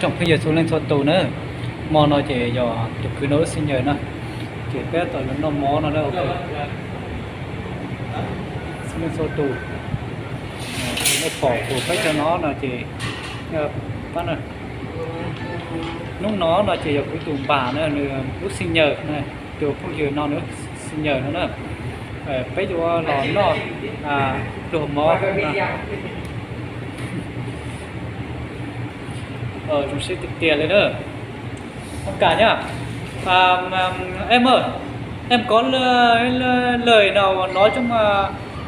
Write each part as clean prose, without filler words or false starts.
trong khi giờ xuống lên số tù nữa mò nó chỉ giờ chụp cứ nối xin nhờ nó chỉ bé tội nó mò nó đâu xuống lên số tù nó bỏ của cách cho nó là chỉ bắt rồi lúc nó chỉ ở cái tù bà nữa lúc sinh nhờ này từ không chịu nó nữa sinh nhờ nó nữa bây giờ nó đồ mò chúng sẽ tiết tiền lên nữa không cả nhá em ơi em có lời nào nói trong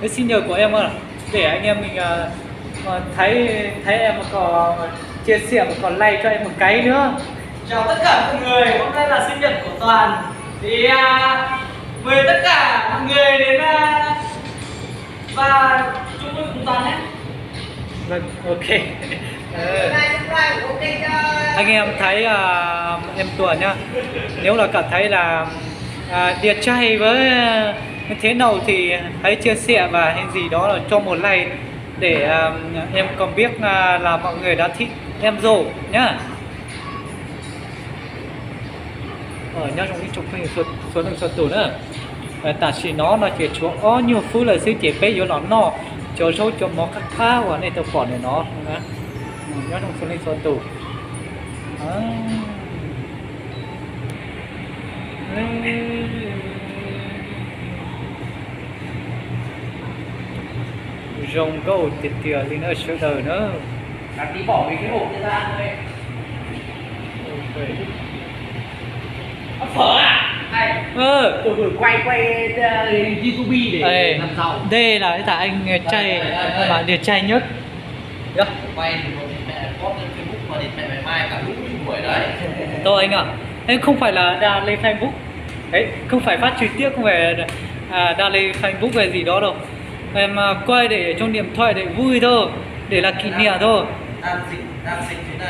cái xin nhờ của em không để anh em mình thấy em còn chia sẻ và còn like cho em một cái nữa. Chào tất cả mọi người, hôm nay là sinh nhật của Toàn thì mời tất cả mọi người đến và chúc mừng cùng Toàn nhé. Vâng, ok. Anh em thấy em Tuấn nhá, nếu là cảm thấy là đẹp trai với thế nào thì hãy chia sẻ và hay gì đó là cho một like để em còn biết là mọi người đã thích em rồi nhá. Nhá trong cái chụp hình số lượng số tủ nữa ta chỉ nó chỉ chúa ó nhiều phút là sư chỉ bây giờ nó cho số cho mó khắc khá và này tao còn để nó nhá trong số lượng số tủ rồng câu tiệt tiệt lên ở chỗ đời nữa Tí bỏ cái hộp ra thôi. Phở à? Này. Quay YouTube để làm giàu. Đây là cái anh trai mà đẹp trai nhất. Quay thì post lên Facebook và để mẹ mai cả lúc buổi đấy. Tôi anh ạ. Em không phải là đăng lên Facebook. Đấy, không phải phát trực tiếp, không phải đăng lên Facebook về gì đó đâu. Em quay để trong điện thoại để vui thôi, để là kỷ niệm thôi. Đang dịch thế này.